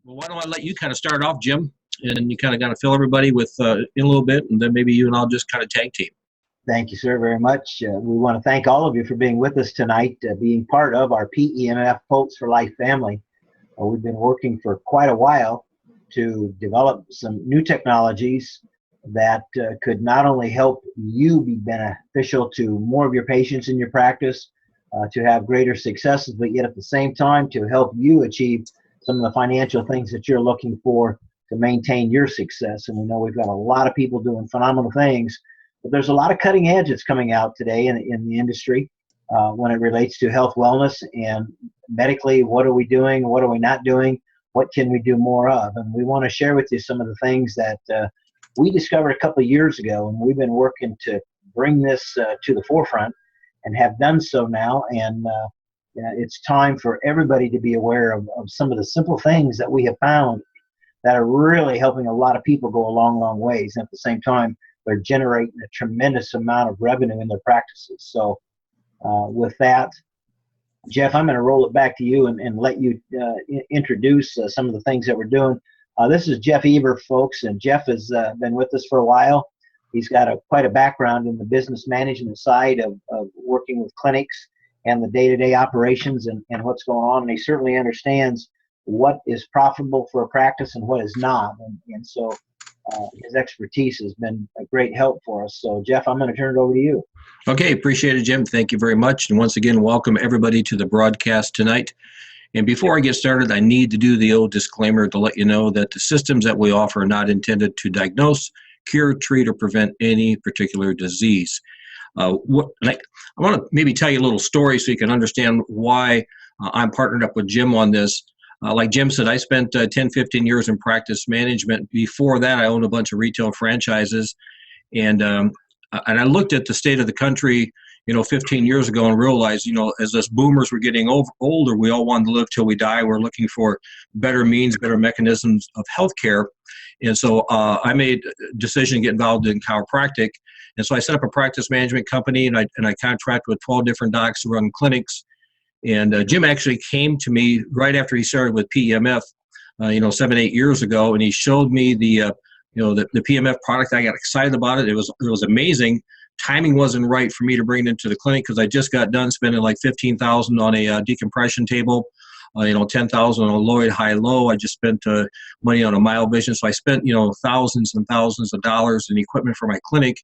Well, why don't I let you kind of start off, Jim, and you kind of got to fill everybody with in a little bit, and then maybe you and I'll just kind of tag team. Thank you, sir, very much. We want to thank all of you for being with us tonight, being part of our PEMF Pulse for Life family. We've been working for quite a while to develop some new technologies that could not only help you be beneficial to more of your patients in your practice, to have greater successes, but yet at the same time to help you achieve some of the financial things that you're looking for to maintain your success. And we know we've got a lot of people doing phenomenal things, but there's a lot of cutting edge that's coming out today in the industry when it relates to health, wellness, and medically. What are we doing? What are we not doing? What can we do more of? And we want to share with you some of the things that we discovered a couple of years ago, and we've been working to bring this to the forefront and have done so now. And it's time for everybody to be aware of some of the simple things that we have found that are really helping a lot of people go a long, long ways. And at the same time, they're generating a tremendous amount of revenue in their practices. So with that, Jeff, I'm going to roll it back to you and let you introduce some of the things that we're doing. This is Jeff Eber, folks, and Jeff has been with us for a while. He's got quite a background in the business management side of working with clinics and the day-to-day operations and what's going on. And he certainly understands what is profitable for a practice and what is not. And so his expertise has been a great help for us. So, Jeff, I'm going to turn it over to you. Okay, appreciate it, Jim. Thank you very much. And once again, welcome everybody to the broadcast tonight. And before I get started, I need to do the old disclaimer to let you know that the systems that we offer are not intended to diagnose, cure, treat, or prevent any particular disease. I want to maybe tell you a little story so you can understand why I'm partnered up with Jim on this. Like Jim said, I spent 10, 15 years in practice management. Before that, I owned a bunch of retail franchises. And I looked at the state of the country, 15 years ago and realized, as us boomers were getting older, we all wanted to live till we die. We're looking for better means, better mechanisms of healthcare. And so I made a decision to get involved in chiropractic. And so I set up a practice management company, and I contracted with 12 different docs to run clinics. And Jim actually came to me right after he started with PEMF, 7, 8 years ago, and he showed me the PEMF product. I got excited about it. It was amazing. Timing wasn't right for me to bring it into the clinic because I just got done spending like $15,000 on a decompression table, $10,000 on a Lloyd high-low. I just spent money on a MyoVision. So I spent, thousands and thousands of dollars in equipment for my clinic,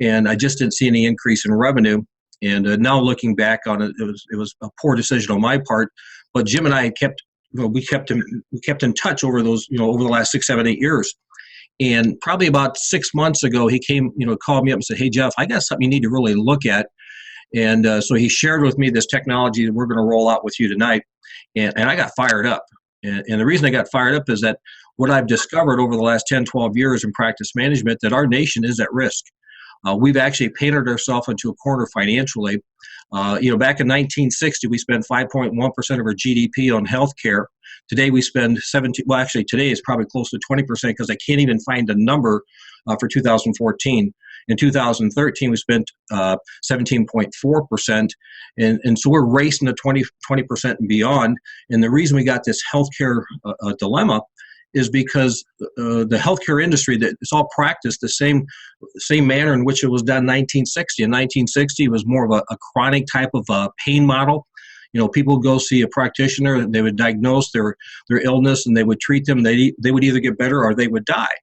and I just didn't see any increase in revenue. And now looking back on it, it was a poor decision on my part. But Jim and I kept in touch over those, over the last 6, 7, 8 years. And probably about 6 months ago, he came, called me up and said, "Hey, Jeff, I got something you need to really look at." And so he shared with me this technology that we're going to roll out with you tonight. And I got fired up. And the reason I got fired up is that what I've discovered over the last 10, 12 years in practice management, that our nation is at risk. We've actually painted ourselves into a corner financially. Back in 1960, we spent 5.1% of our GDP on healthcare. Today we spend 17. Well, actually, today is probably close to 20% because I can't even find a number for 2014. In 2013, we spent 17.4%, and so we're racing to 20% and beyond. And the reason we got this healthcare dilemma is because the healthcare industry, that it's all practiced the same manner in which it was done in 1960. In 1960, it was more of a chronic type of pain model. People would go see a practitioner, and they would diagnose their illness, and they would treat them. They would either get better or they would die.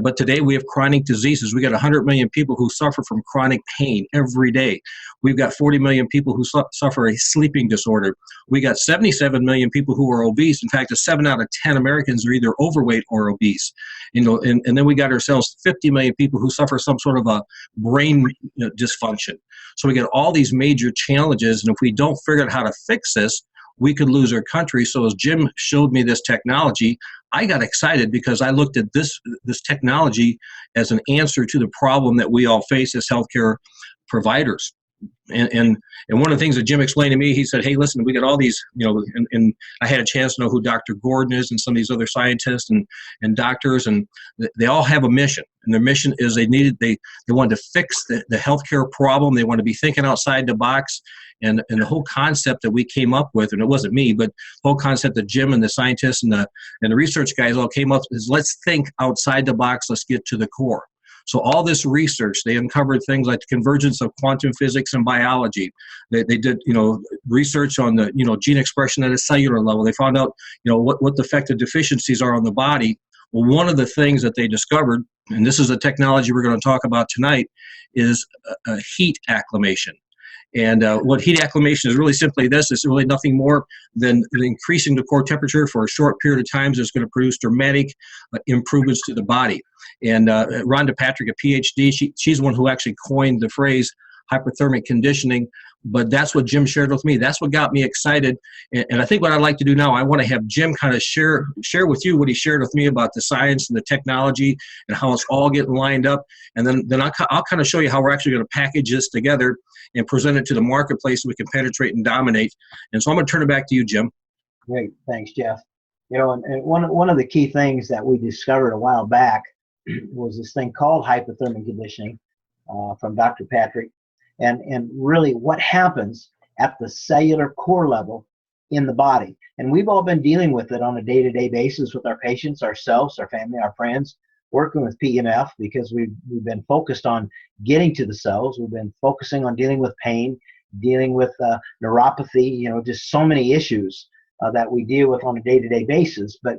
But today we have chronic diseases. We got 100 million people who suffer from chronic pain every day. We've got 40 million people who suffer a sleeping disorder. We got 77 million people who are obese. In fact, 7 out of 10 Americans are either overweight or obese. And then we got ourselves 50 million people who suffer some sort of a brain dysfunction. So we got all these major challenges, and if we don't figure out how to fix this, we could lose our country. So as Jim showed me this technology, I got excited because I looked at this technology as an answer to the problem that we all face as healthcare providers. And one of the things that Jim explained to me, he said, "Hey, listen, we got all these, and I had a chance to know who Dr. Gordon is and some of these other scientists and doctors, and they all have a mission. And their mission is they wanted to fix the healthcare problem. They want to be thinking outside the box." And the whole concept that we came up with, and it wasn't me, but the whole concept that Jim and the scientists and the research guys all came up is, let's think outside the box. Let's get to the core. So all this research, they uncovered things like the convergence of quantum physics and biology. They did, research on the, gene expression at a cellular level. They found out, what the effect of deficiencies are on the body. Well, one of the things that they discovered, and this is a technology we're going to talk about tonight, is heat acclimation. And what heat acclimation is really simply this. It's really nothing more than increasing the core temperature for a short period of time is going to produce dramatic improvements to the body. And Rhonda Patrick, a PhD, she's the one who actually coined the phrase hyperthermic conditioning. But that's what Jim shared with me. That's what got me excited. And I think what I'd like to do now, I want to have Jim kind of share with you what he shared with me about the science and the technology and how it's all getting lined up. And then I'll kind of show you how we're actually going to package this together and present it to the marketplace so we can penetrate and dominate. And so I'm going to turn it back to you, Jim. Great. Thanks, Jeff. And one of the key things that we discovered a while back was this thing called hyperthermic conditioning from Dr. Patrick. And really what happens at the cellular core level in the body. And we've all been dealing with it on a day-to-day basis with our patients, ourselves, our family, our friends, working with PNF because we've been focused on getting to the cells. We've been focusing on dealing with pain, dealing with neuropathy, just so many issues that we deal with on a day-to-day basis. But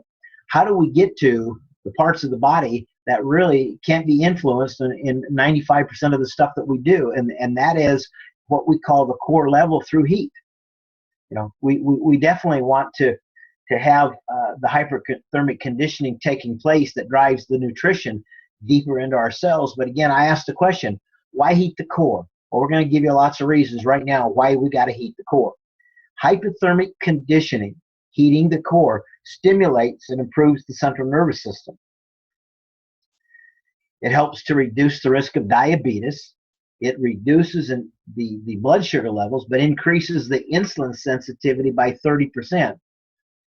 how do we get to the parts of the body that really can't be influenced in 95% of the stuff that we do? And that is what we call the core level through heat. We definitely want to have the hyperthermic conditioning taking place that drives the nutrition deeper into our cells. But again, I asked the question, why heat the core? Well, we're going to give you lots of reasons right now why we got to heat the core. Hyperthermic conditioning, heating the core, stimulates and improves the central nervous system. It helps to reduce the risk of diabetes. It reduces the blood sugar levels, but increases the insulin sensitivity by 30%.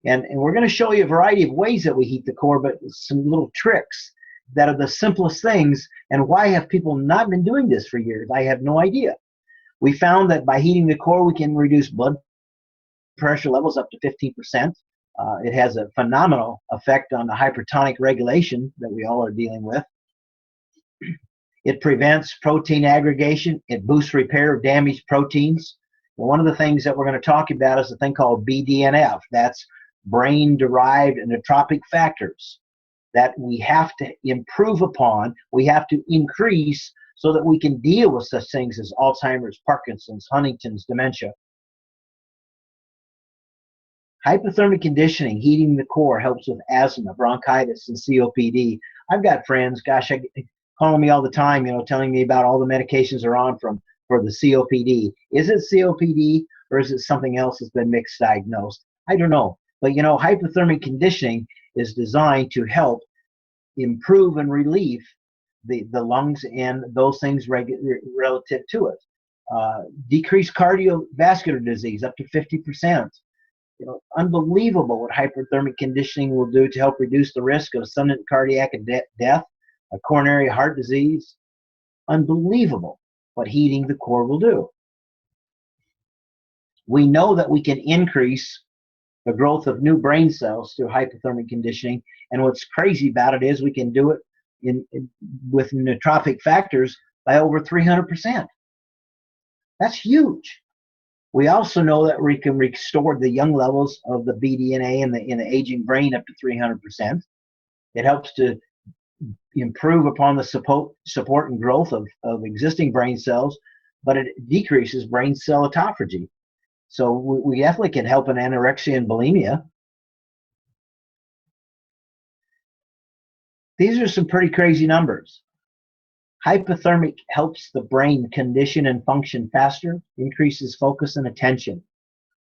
And we're going to show you a variety of ways that we heat the core, but some little tricks that are the simplest things. And why have people not been doing this for years? I have no idea. We found that by heating the core, we can reduce blood pressure levels up to 15%. It has a phenomenal effect on the hypertonic regulation that we all are dealing with. It prevents protein aggregation. It boosts repair of damaged proteins. And one of the things that we're going to talk about is a thing called BDNF. That's brain-derived nootropic factors that we have to improve upon. We have to increase so that we can deal with such things as Alzheimer's, Parkinson's, Huntington's, dementia. Hyperthermic conditioning, heating the core, helps with asthma, bronchitis, and COPD. I've got friends, calling me all the time, telling me about all the medications they're on for the COPD. Is it COPD or is it something else that's been mixed diagnosed? I don't know. But hyperthermic conditioning is designed to help improve and relieve the lungs and those things relative to it. Decrease cardiovascular disease up to 50%. Unbelievable what hyperthermic conditioning will do to help reduce the risk of sudden cardiac death, a coronary heart disease. Unbelievable what heating the core will do. We know that we can increase the growth of new brain cells through hyperthermic conditioning, and what's crazy about it is we can do it with nootropic factors by over 300%. That's huge. We also know that we can restore the young levels of the BDNA in the aging brain up to 300%. It helps to improve upon the support and growth of existing brain cells, but it decreases brain cell autophagy. So we definitely can help in anorexia and bulimia. These are some pretty crazy numbers. Hypothermic helps the brain condition and function faster, increases focus and attention.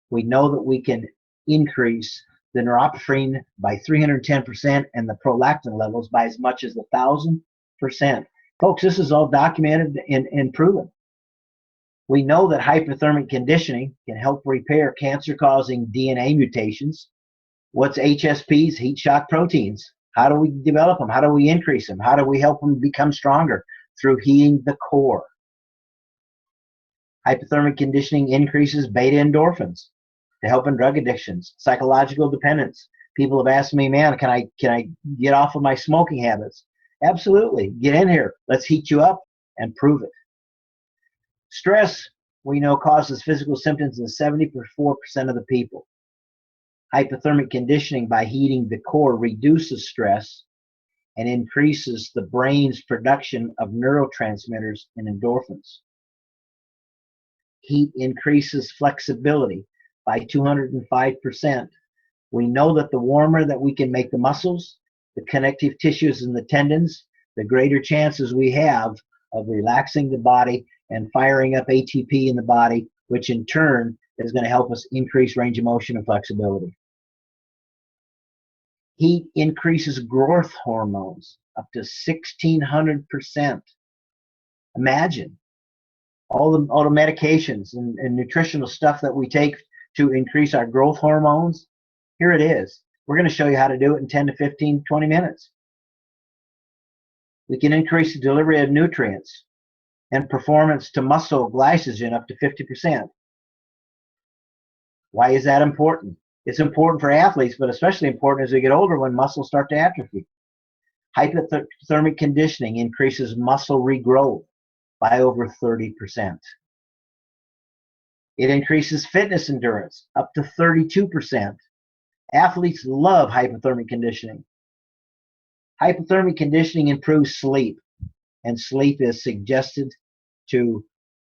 We know that we can increase the norepinephrine by 310% and the prolactin levels by as much as 1,000%. Folks, this is all documented and proven. We know that hyperthermic conditioning can help repair cancer-causing DNA mutations. What's HSPs? Heat shock proteins. How do we develop them? How do we increase them? How do we help them become stronger? Through heating the core. Hyperthermic conditioning increases beta endorphins to help in drug addictions, psychological dependence. People have asked me, man, can I get off of my smoking habits? Absolutely. Get in here. Let's heat you up and prove it. Stress, we know, causes physical symptoms in 74% of the people. Hyperthermic conditioning by heating the core reduces stress and increases the brain's production of neurotransmitters and endorphins. Heat increases flexibility by 205%. We know that the warmer that we can make the muscles, the connective tissues, and the tendons, the greater chances we have of relaxing the body and firing up ATP in the body, which in turn is going to help us increase range of motion and flexibility. Heat increases growth hormones up to 1,600%. Imagine all the medications and nutritional stuff that we take to increase our growth hormones. Here it is. We're going to show you how to do it in 10 to 15, 20 minutes. We can increase the delivery of nutrients and performance to muscle glycogen up to 50%. Why is that important? It's important for athletes, but especially important as we get older when muscles start to atrophy. Hyperthermic conditioning increases muscle regrowth by over 30%. It increases fitness endurance up to 32%. Athletes love hyperthermic conditioning. Hyperthermic conditioning improves sleep, and sleep is suggested to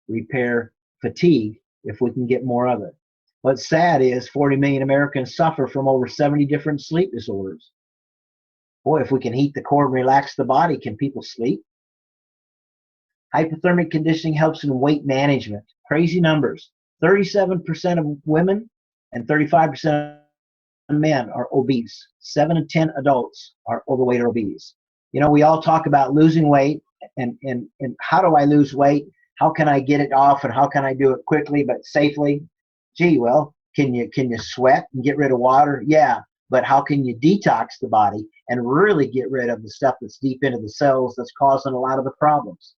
repair fatigue if we can get more of it. What's sad is 40 million Americans suffer from over 70 different sleep disorders. Boy, if we can heat the core and relax the body, can people sleep? Hyperthermic conditioning helps in weight management. Crazy numbers. 37% of women and 35% of men are obese. 7 in 10 adults are overweight or obese. You know, we all talk about losing weight and how do I lose weight? How can I get it off and how can I do it quickly but safely? Gee, well, can you sweat and get rid of water? Yeah, but how can you detox the body and really get rid of the stuff that's deep into the cells that's causing a lot of the problems?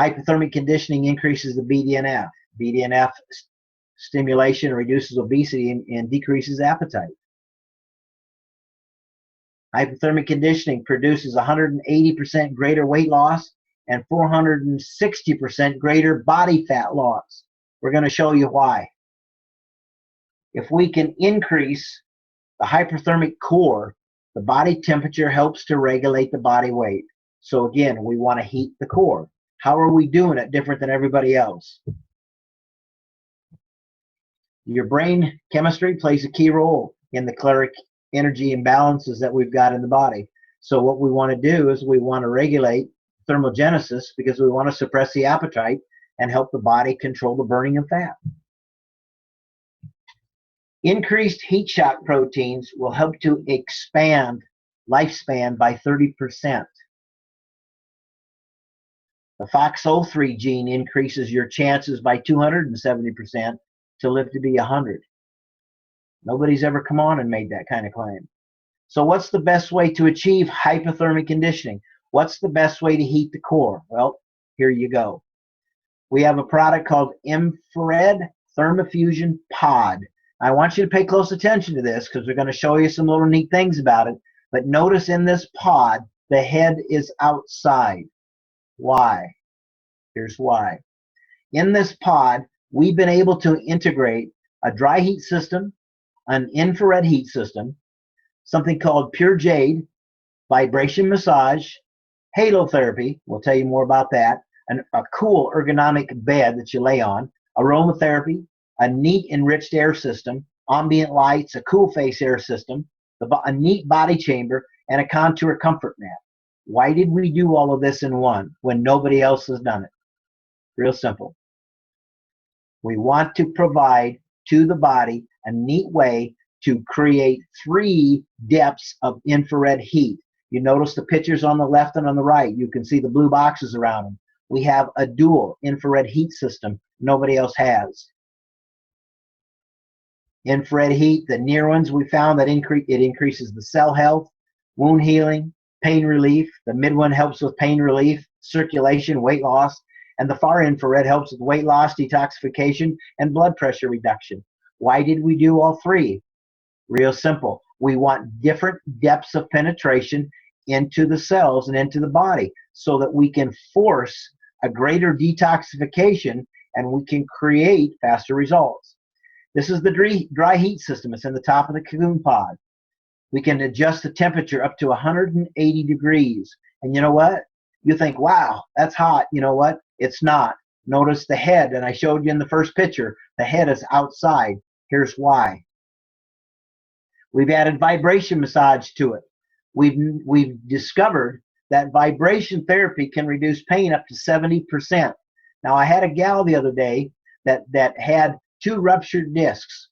Hyperthermic conditioning increases the BDNF. BDNF stimulation reduces obesity and decreases appetite. Hyperthermic conditioning produces 180% greater weight loss and 460% greater body fat loss. We're going to show you why. If we can increase the hyperthermic core, the body temperature helps to regulate the body weight. So again, we want to heat the core. How are we doing it different than everybody else? Your brain chemistry plays a key role in the caloric energy imbalances that we've got in the body. So what we want to do is we want to regulate thermogenesis because we want to suppress the appetite and help the body control the burning of fat. Increased heat shock proteins will help to expand lifespan by 30%. The FOXO3 gene increases your chances by 270% to live to be 100. Nobody's ever come on and made that kind of claim. So what's the best way to achieve hyperthermic conditioning? What's the best way to heat the core? Well, here you go. We have a product called Infrared Thermofusion Pod. I want you to pay close attention to this because we're going to show you some little neat things about it. But notice in this pod, the head is outside. Why? Here's why. In this pod, we've been able to integrate a dry heat system, an infrared heat system, something called Pure Jade, vibration massage, halotherapy, we'll tell you more about that, and a cool ergonomic bed that you lay on, aromatherapy, a neat enriched air system, ambient lights, a cool face air system, a neat body chamber, and a contour comfort mat. Why did we do all of this in one when nobody else has done it? Real simple. We want to provide to the body a neat way to create 3 depths of infrared heat. You notice the pictures on the left and on the right. You can see the blue boxes around them. we have a dual infrared heat system nobody else has. Infrared heat, the near ones, we found that it increases the cell health, wound healing, pain relief. The mid one helps with pain relief, circulation, weight loss, and the far infrared helps with weight loss, detoxification, and blood pressure reduction. Why did we do all three? Real simple. We want different depths of penetration into the cells and into the body so that we can force a greater detoxification and we can create faster results. This is the dry heat system. It's in the top of the cocoon pod. We can adjust the temperature up to 180 degrees. And you know what? You think, wow, that's hot. You know what? It's not. Notice the head, and I showed you in the first picture, the head is outside. Here's why. We've added vibration massage to it. We've discovered that vibration therapy can reduce pain up to 70%. Now, I had a gal the other day that had 2 ruptured discs,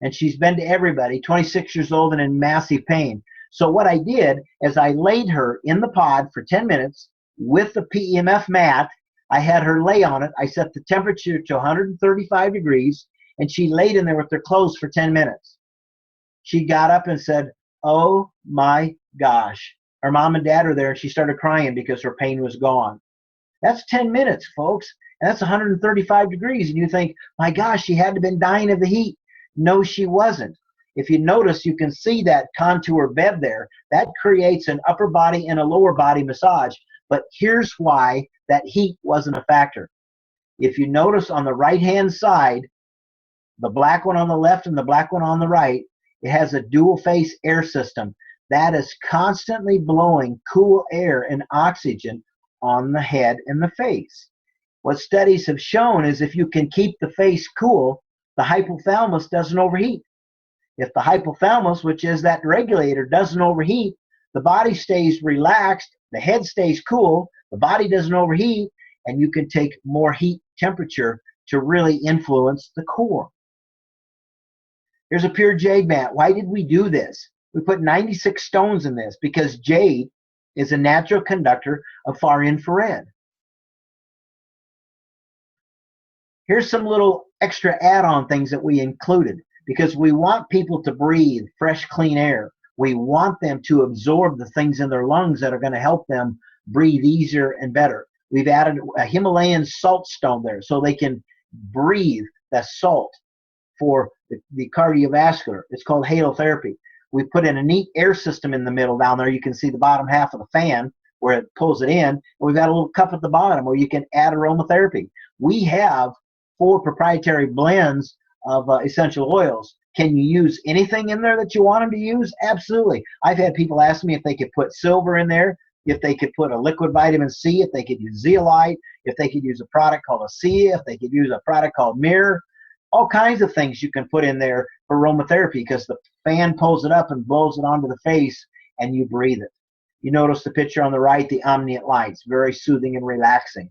and she's been to everybody, 26 years old and in massive pain. So what I did is I laid her in the pod for 10 minutes with the PEMF mat. I had her lay on it. I set the temperature to 135 degrees, and she laid in there with her clothes for 10 minutes. She got up and said, oh my gosh. Her mom and dad are there, and she started crying because her pain was gone. That's 10 minutes, folks, and that's 135 degrees. And you think, my gosh, she had to have been dying of the heat. No, she wasn't. If you notice, you can see that contour bed there. That creates an upper body and a lower body massage. But here's why that heat wasn't a factor. If you notice on the right-hand side, the black one on the left and the black one on the right, it has a dual-phase air system. That is constantly blowing cool air and oxygen on the head and the face. What studies have shown is if you can keep the face cool, the hypothalamus doesn't overheat. If the hypothalamus, which is that regulator, doesn't overheat, the body stays relaxed, the head stays cool, the body doesn't overheat, and you can take more heat temperature to really influence the core. Here's a pure jade mat. Why did we do this? We put 96 stones in this because jade is a natural conductor of far infrared. Here's some little extra add-on things that we included because we want people to breathe fresh, clean air. We want them to absorb the things in their lungs that are going to help them breathe easier and better. We've added a Himalayan salt stone there so they can breathe the salt for the cardiovascular. It's called halotherapy. We put in a neat air system in the middle down there. You can see the bottom half of the fan where it pulls it in. And we've got a little cup at the bottom where you can add aromatherapy. We have 4 proprietary blends of essential oils. Can you use anything in there that you want them to use? Absolutely. I've had people ask me if they could put silver in there, if they could put a liquid vitamin C, if they could use zeolite, if they could use a product called ASEA, if they could use a product called Mirror. All kinds of things you can put in there for aromatherapy because the fan pulls it up and blows it onto the face and you breathe it. You notice the picture on the right, the ambient lights, very soothing and relaxing.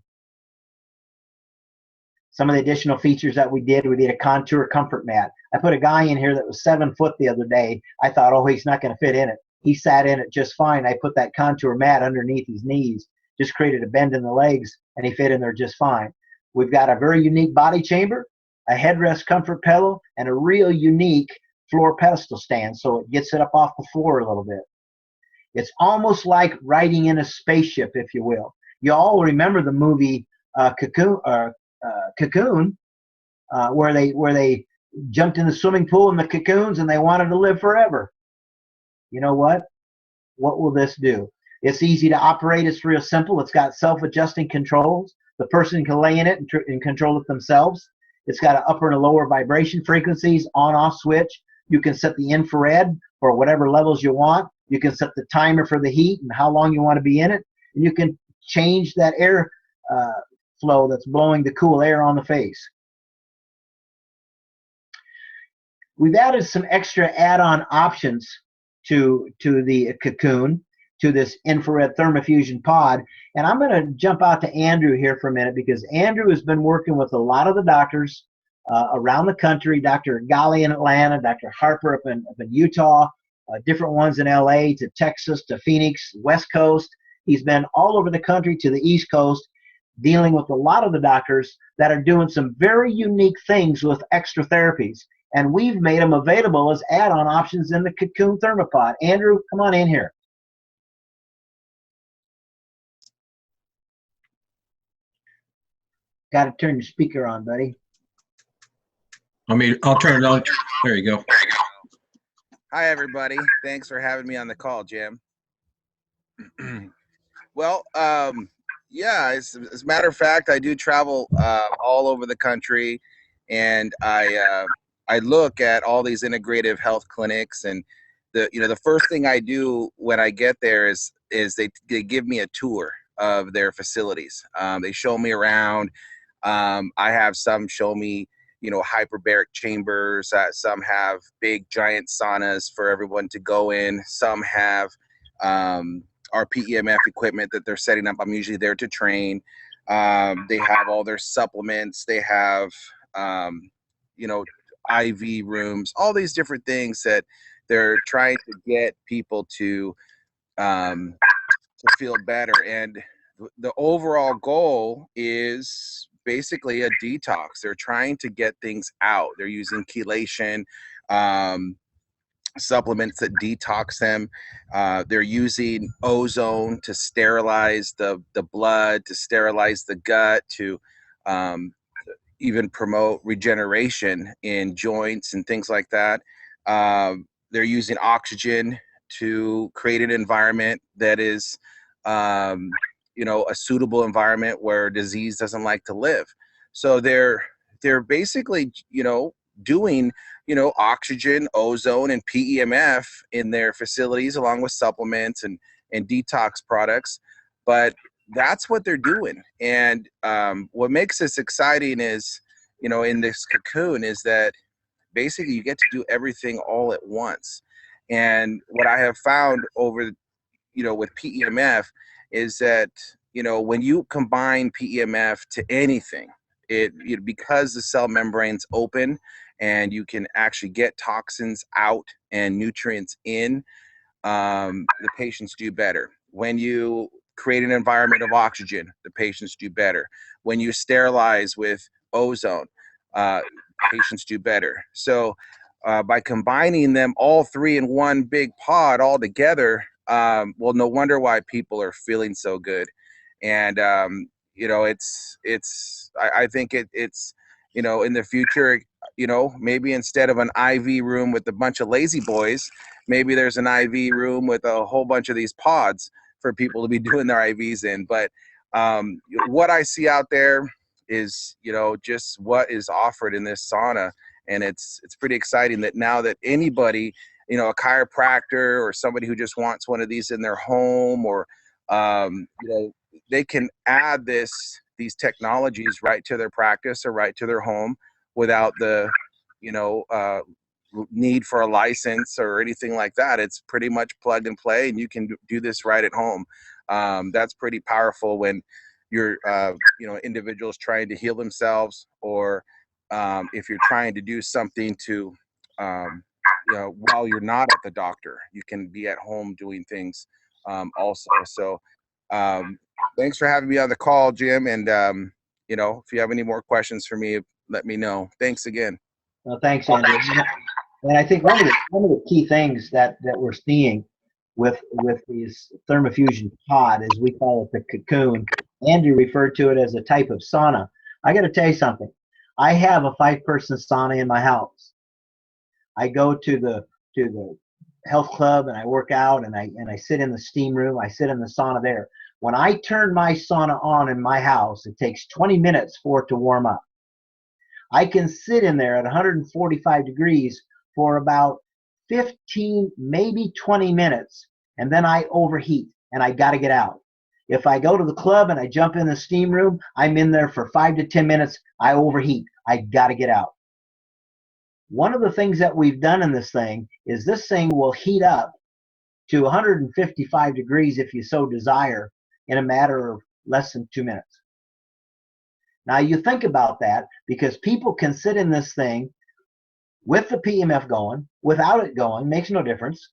Some of the additional features that we did a contour comfort mat. I put a guy in here that was 7 foot the other day. I thought, oh, he's not going to fit in it. He sat in it just fine. I put that contour mat underneath his knees, just created a bend in the legs, and he fit in there just fine. We've got a very unique body chamber, a headrest comfort pillow, and a real unique floor pedestal stand, so it gets it up off the floor a little bit. It's almost like riding in a spaceship, if you will. You all remember the movie Cocoon, where they jumped in the swimming pool in the cocoons and they wanted to live forever. You know what? What will this do? It's easy to operate. It's real simple. It's got self-adjusting controls. The person can lay in it and control it themselves. It's got an upper and a lower vibration frequencies, on-off switch. You can set the infrared for whatever levels you want. You can set the timer for the heat and how long you want to be in it. And you can change that air flow that's blowing the cool air on the face. We've added some extra add-on options to the cocoon, to this infrared thermofusion pod. And I'm going to jump out to Andrew here for a minute because Andrew has been working with a lot of the doctors around the country, Dr. Gali in Atlanta, Dr. Harper up in Utah, different ones in LA, to Texas, to Phoenix, West Coast. He's been all over the country to the East Coast dealing with a lot of the doctors that are doing some very unique things with extra therapies. And we've made them available as add-on options in the Cocoon Thermopod. Andrew, come on in here. Got to turn your speaker on, buddy. I'll turn it on. There you go. Hi, everybody. Thanks for having me on the call, Jim. Well, yeah, as a matter of fact, I do travel all over the country, and I look at all these integrative health clinics, and the first thing I do when I get there is they give me a tour of their facilities. They show me around. I have some show me hyperbaric chambers. Some have big giant saunas for everyone to go in. Some have our PEMF equipment that they're setting up. I'm usually there to train. They have all their supplements. They have, IV rooms, all these different things that they're trying to get people to feel better. And the overall goal is basically a detox. They're trying to get things out. They're using chelation, supplements that detox them. They're using ozone to sterilize the blood, to sterilize the gut, to even promote regeneration in joints and things like that. They're using oxygen to create an environment that is, a suitable environment where disease doesn't like to live. So they're basically, doing, oxygen, ozone, and PEMF in their facilities, along with supplements and detox products. But that's what they're doing. And what makes this exciting is, in this cocoon, is that basically you get to do everything all at once. And what I have found over, with PEMF is that, when you combine PEMF to anything, because the cell membrane's open and you can actually get toxins out and nutrients in, the patients do better. When you create an environment of oxygen, the patients do better. When you sterilize with ozone, patients do better. So by combining them all three in one big pod all together, well, no wonder why people are feeling so good. And I think it's in the future, maybe instead of an IV room with a bunch of lazy boys, maybe there's an IV room with a whole bunch of these pods for people to be doing their IVs in. But what I see out there is, just what is offered in this sauna. And it's pretty exciting that now that anybody, a chiropractor or somebody who just wants one of these in their home, or, they can add these technologies right to their practice or right to their home without the, need for a license or anything like that. It's pretty much plug and play, and you can do this right at home. That's pretty powerful when you're, individuals trying to heal themselves, or if you're trying to do something to, while you're not at the doctor, you can be at home doing things also. So thanks for having me on the call, Jim. And, if you have any more questions for me, let me know. Thanks again. Well, thanks, Andrew. And I think one of the key things that we're seeing with these thermofusion pod, as we call it, the cocoon, Andrew referred to it as a type of sauna. I got to tell you something. I have a 5-person sauna in my house. I go to the health club and I work out, and I sit in the steam room. I sit in the sauna there. When I turn my sauna on in my house, it takes 20 minutes for it to warm up. I can sit in there at 145 degrees for about 15, maybe 20 minutes, and then I overheat and I got to get out. If I go to the club and I jump in the steam room, I'm in there for 5 to 10 minutes. I overheat. I got to get out. One of the things that we've done in this thing is this thing will heat up to 155 degrees if you so desire in a matter of less than 2 minutes. Now you think about that, because people can sit in this thing with the PEMF going, without it going, makes no difference.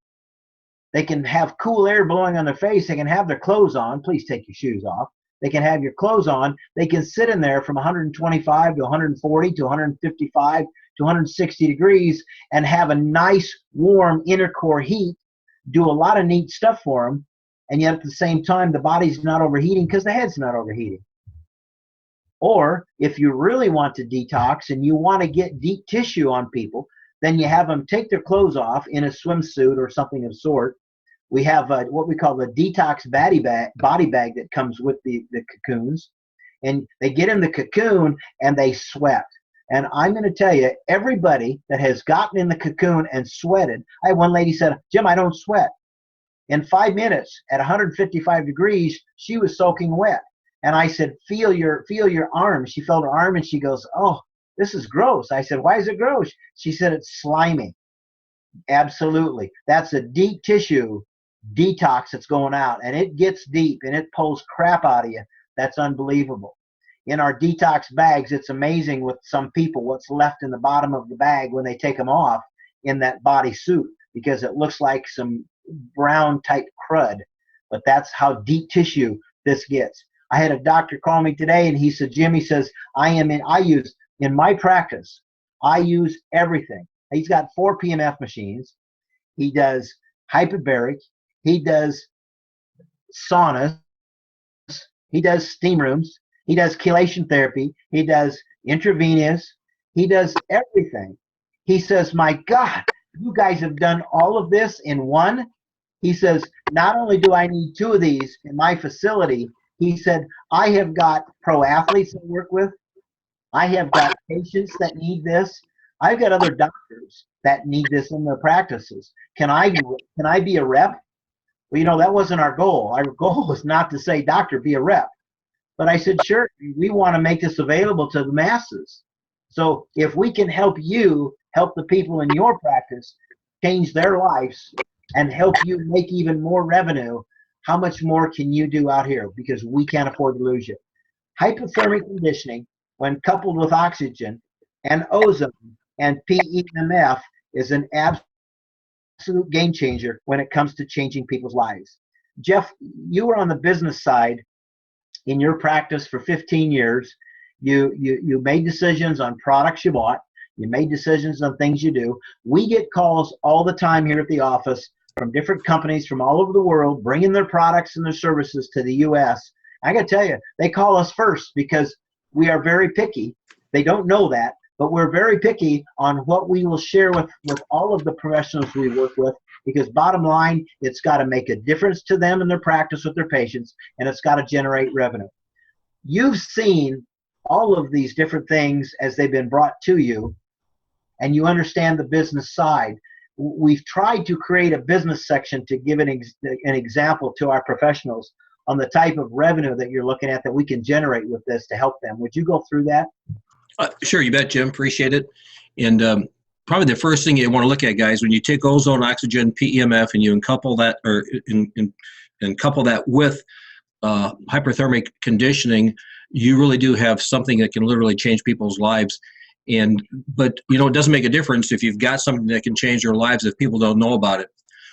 They can have cool air blowing on their face. They can have their clothes on. Please take your shoes off. They can have your clothes on. They can sit in there from 125 to 140 to 155 to 160 degrees and have a nice warm inner core heat, do a lot of neat stuff for them. And yet at the same time, the body's not overheating because the head's not overheating. Or if you really want to detox and you want to get deep tissue on people, then you have them take their clothes off in a swimsuit or something of sort. We have what we call the detox body bag that comes with the cocoons. And they get in the cocoon and they sweat. And I'm going to tell you, everybody that has gotten in the cocoon and sweated, I had one lady said, Jim, I don't sweat. In 5 minutes at 155 degrees, she was soaking wet. And I said, feel your arm. She felt her arm and she goes, oh, this is gross. I said, why is it gross? She said, it's slimy. Absolutely. That's a deep tissue detox that's going out, and it gets deep and it pulls crap out of you. That's unbelievable. In our detox bags, it's amazing with some people what's left in the bottom of the bag when they take them off in that body suit, because it looks like some brown type crud. But that's how deep tissue this gets. I had a doctor call me today and he said, Jim, he says, in my practice, I use everything. He's got 4 PMF machines. He does hyperbaric. He does saunas. He does steam rooms. He does chelation therapy. He does intravenous. He does everything. He says, my God, you guys have done all of this in one. He says, not only do I need 2 of these in my facility, he said, I have got pro athletes I work with. I have got patients that need this. I've got other doctors that need this in their practices. Can I be a rep? Well, that wasn't our goal. Our goal was not to say, doctor, be a rep. But I said, sure, we want to make this available to the masses. So if we can help you help the people in your practice change their lives and help you make even more revenue, how much more can you do out here? Because we can't afford to lose you. Hyperthermic conditioning, when coupled with oxygen and ozone and PEMF, is an absolute game changer when it comes to changing people's lives. Jeff, you were on the business side in your practice for 15 years. You made decisions on products you bought. You made decisions on things you do. We get calls all the time here at the office from different companies from all over the world, bringing their products and their services to the U.S. I got to tell you, they call us first because we are very picky. They don't know that, but we're very picky on what we will share with all of the professionals we work with, because bottom line, it's got to make a difference to them in their practice with their patients, and it's got to generate revenue. You've seen all of these different things as they've been brought to you, and you understand the business side. We've tried to create a business section to give an example to our professionals on the type of revenue that you're looking at that we can generate with this to help them. Would you go through that? Sure, you bet, Jim. Appreciate it. And probably the first thing you want to look at, guys, when you take ozone, oxygen, PEMF, and you couple that, and couple that with hyperthermic conditioning, you really do have something that can literally change people's lives. But it doesn't make a difference if you've got something that can change their lives if people don't know about it.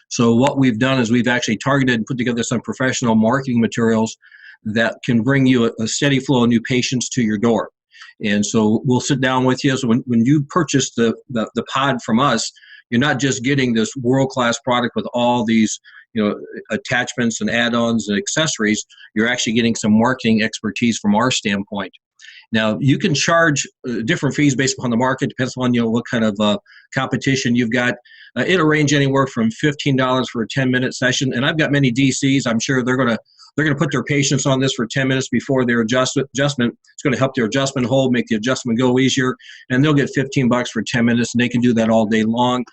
So what we've done is we've actually targeted and put together some professional marketing materials that can bring you a steady flow of new patients to your door. And so we'll sit down with you. So when you purchase the pod from us, you're not just getting this world-class product with all these attachments and add-ons and accessories. You're actually getting some marketing expertise from our standpoint. Now, you can charge different fees based upon the market, depends on what kind of competition you've got. It'll range anywhere from $15 for a 10-minute session, and I've got many DCs. I'm sure they're gonna put their patients on this for 10 minutes before their adjustment. It's going to help their adjustment hold, make the adjustment go easier, and they'll get $15 for 10 minutes, and they can do that all day long.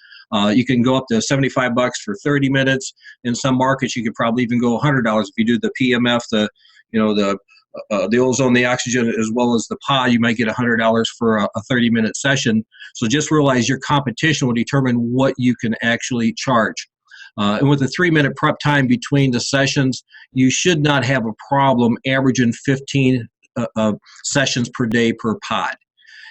You can go up to $75 for 30 minutes. In some markets, you could probably even go $100 if you do the PMF, the ozone, the oxygen, as well as the pod. You might get $100 for a 30-minute session. So just realize your competition will determine what you can actually charge. And with a 3-minute prep time between the sessions, you should not have a problem averaging 15 sessions per day per pod.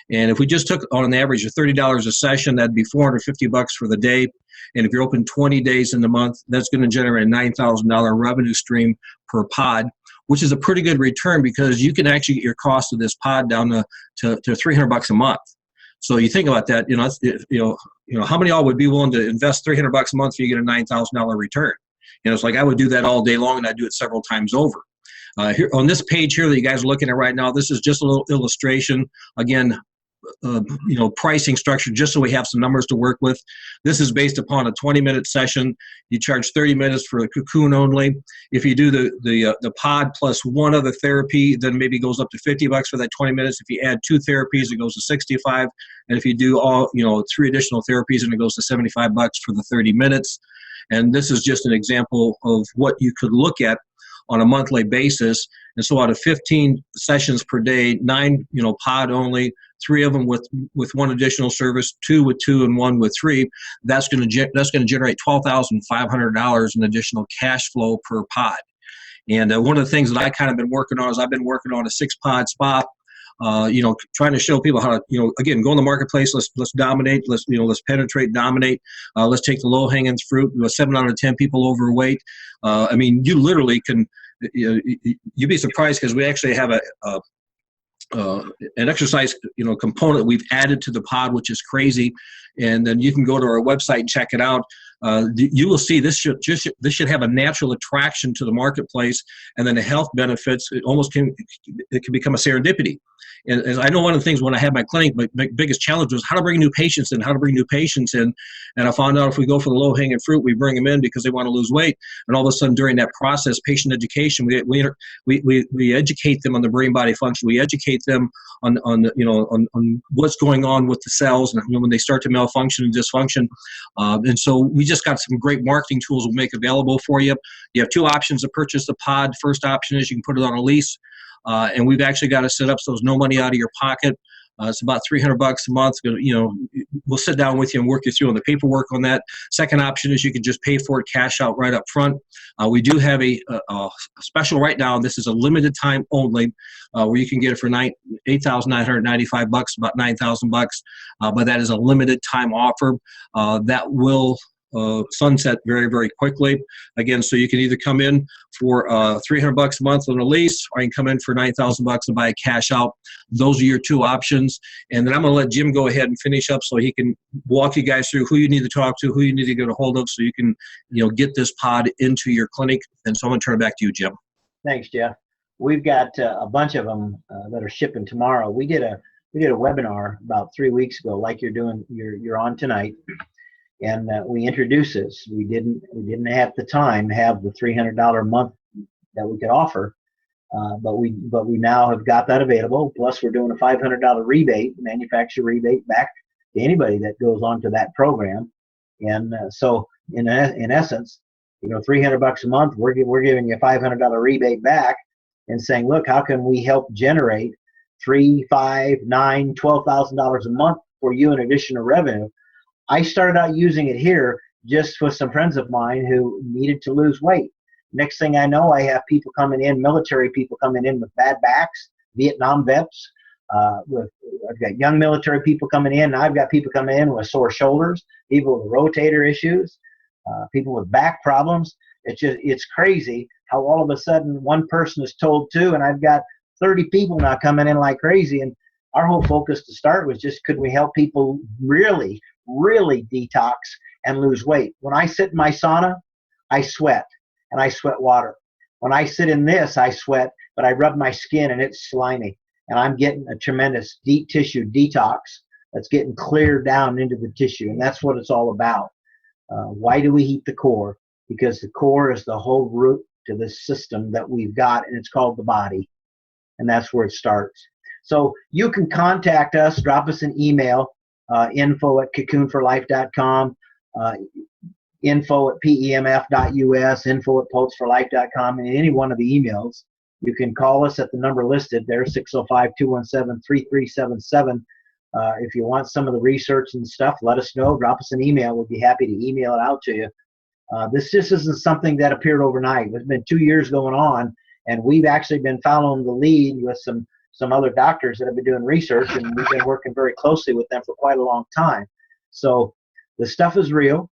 And if we just took on an average of $30 a session, that'd be $450 for the day. And if you're open 20 days in the month, that's going to generate a $9,000 revenue stream per pod. which is a pretty good return because you can actually get your cost of this pod down to $300 a month. So you think about that, how many of y'all would be willing to invest $300 a month so you get a $9,000 return? It's like I would do that all day long, and I do it several times over. Here on this page here that you guys are looking at right now, this is just a little illustration. Again, pricing structure, just so we have some numbers to work with. This is based upon a 20-minute session. You charge 30 minutes for the cocoon only. If you do the pod plus one other therapy, then maybe it goes up to $50 for that 20 minutes. If you add 2 therapies, it goes to $65. And if you do all 3 additional therapies, and it goes to $75 for the 30 minutes. And this is just an example of what you could look at on a monthly basis. And so out of 15 sessions per day, 9, pod only, 3 of them with 1 additional service, 2 with 2 and 1 with 3, that's going to generate $12,500 in additional cash flow per pod. And one of the things that I kind of been working on is I've been working on a 6-pod spa, trying to show people how to, again, go in the marketplace. Let's dominate. Let's penetrate, dominate. Let's take the low hanging fruit. 7 out of 10 people overweight. You literally can. You'd be surprised because we actually have an exercise component we've added to the pod, which is crazy. And then you can go to our website and check it out. You will see this should have a natural attraction to the marketplace, and then the health benefits. It can become a serendipity. And I know one of the things when I had my clinic, my biggest challenge was how to bring new patients in. And I found out if we go for the low hanging fruit, we bring them in because they want to lose weight. And all of a sudden during that process, patient education, we educate them on the brain body function. We educate them on what's going on with the cells and when they start to malfunction and dysfunction. And so we just got some great marketing tools we'll make available for you. You have 2 options to purchase the pod. First option is you can put it on a lease. And we've actually got it set up so there's no money out of your pocket. It's about $300 a month. We'll sit down with you and work you through on the paperwork on that. Second option is you can just pay for it cash out right up front. We do have a special right now. This is a limited time only, where you can get it for $8,995, about $9,000. But that is a limited time offer that will sunset very, very quickly. Again, so you can either come in for $300 a month on a lease, or you can come in for $9,000 and buy a cash out. Those are your 2 options. And then I'm going to let Jim go ahead and finish up so he can walk you guys through who you need to talk to, who you need to get a hold of, so you can get this pod into your clinic. And so I'm going to turn it back to you, Jim. Thanks, Jeff. We've got a bunch of them that are shipping tomorrow. We did a webinar about 3 weeks ago, like you're on tonight. And we introduced this. We didn't have the time to have the $300 a month that we could offer, but we now have got that available. Plus, we're doing a $500 rebate, manufacturer rebate, back to anybody that goes on to that program. And so, in essence, $300 a month, we're giving you a $500 rebate back, and saying, look, how can we help generate $3,000, $5,000, $9,000, $12,000 a month for you in addition to revenue? I started out using it here just with some friends of mine who needed to lose weight. Next thing I know, I have people coming in, military people coming in with bad backs, Vietnam vets. I've got young military people coming in. I've got people coming in with sore shoulders, people with rotator issues, people with back problems. It's crazy how all of a sudden one person is told to, and I've got 30 people now coming in like crazy. And our whole focus to start was just, could we help people really, really detox and lose weight? When I sit in my sauna, I sweat, and I sweat water. When I sit in this, I sweat, but I rub my skin and it's slimy. And I'm getting a tremendous deep tissue detox that's getting cleared down into the tissue. And that's what it's all about. Why do we heat the core? Because the core is the whole root to this system that we've got, and it's called the body. And that's where it starts. So you can contact us, drop us an email, info@cocoonforlife.com, info@pemf.us, info@pulseforlife.com, and any one of the emails. You can call us at the number listed there, 605-217-3377. If you want some of the research and stuff, let us know. Drop us an email. We'll be happy to email it out to you. This just isn't something that appeared overnight. It's been 2 years going on, and we've actually been following the lead with some other doctors that have been doing research, and we've been working very closely with them for quite a long time. So the stuff is real.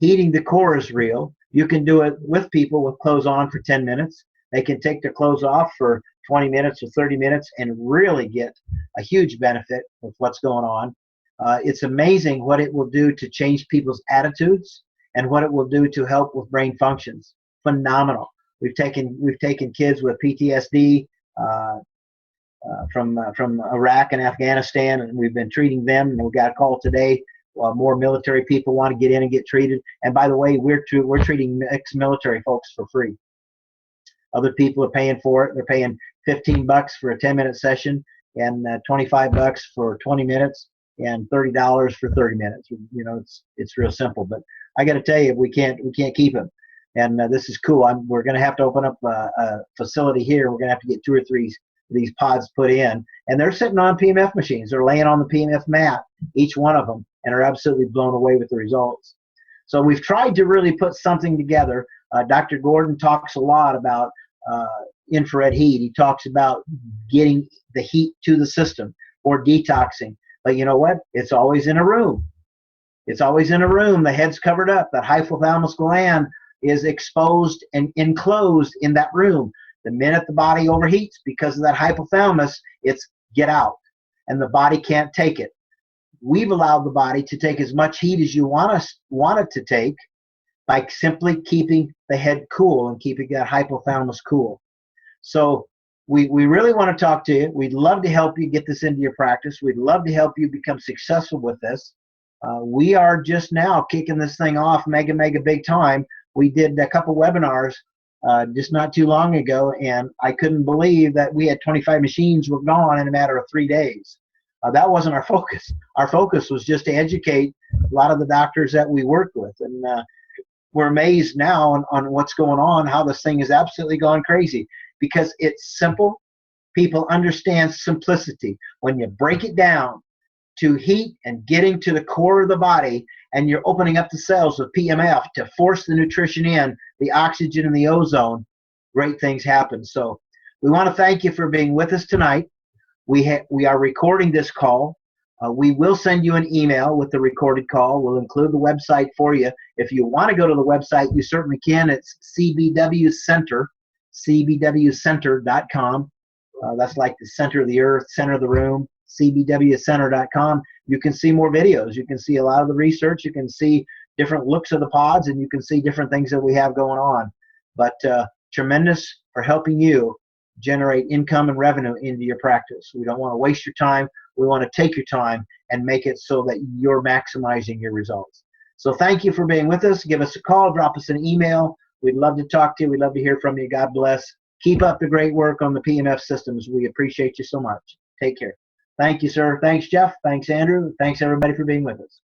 Heating the core is real. You can do it with people with clothes on for 10 minutes. They can take their clothes off for 20 minutes or 30 minutes and really get a huge benefit with what's going on. It's amazing what it will do to change people's attitudes and what it will do to help with brain functions. Phenomenal. We've taken kids with PTSD from Iraq and Afghanistan, and we've been treating them. And we got a call today. More military people want to get in and get treated. And by the way, we're treating ex-military folks for free. Other people are paying for it. They're paying $15 for a 10-minute session, and $25 for 20 minutes, and $30 for 30 minutes. You know, it's real simple. But I got to tell you, we can't keep them. And this is cool. We're going to have to open up a facility here. We're going to have to get 2 or 3 of these pods put in, and they're sitting on PMF machines. They're laying on the PMF mat, each one of them, and are absolutely blown away with the results. So we've tried to really put something together. Dr. Gordon talks a lot about infrared heat. He talks about getting the heat to the system or detoxing. But you know what? It's always in a room. It's always in a room. The head's covered up. That hypothalamus gland is exposed and enclosed in that room. The minute the body overheats because of that hypothalamus, it's get out. And the body can't take it. We've allowed the body to take as much heat as you want it to take by simply keeping the head cool and keeping that hypothalamus cool. So we really want to talk to you. We'd love to help you get this into your practice. We'd love to help you become successful with this. We are just now kicking this thing off mega big time. We did a couple webinars just not too long ago, and I couldn't believe that we had 25 machines were gone in a matter of 3 days. That wasn't our focus. Our focus was just to educate a lot of the doctors that we work with. And we're amazed now on what's going on, how this thing is absolutely going crazy because it's simple. People understand simplicity. When you break it down to heat and getting to the core of the body, and you're opening up the cells with PMF to force the nutrition in, the oxygen and the ozone, great things happen. So we want to thank you for being with us tonight. We are recording this call. We will send you an email with the recorded call. We'll include the website for you. If you want to go to the website, you certainly can. It's CBW Center, CBWcenter.com. That's like the center of the earth, center of the room, CBWcenter.com. You can see more videos. You can see a lot of the research. You can see different looks of the pods, and you can see different things that we have going on. But tremendous for helping you generate income and revenue into your practice. We don't want to waste your time. We want to take your time and make it so that you're maximizing your results. So thank you for being with us. Give us a call. Drop us an email. We'd love to talk to you. We'd love to hear from you. God bless. Keep up the great work on the PMF systems. We appreciate you so much. Take care. Thank you, sir. Thanks, Jeff. Thanks, Andrew. Thanks, everybody, for being with us.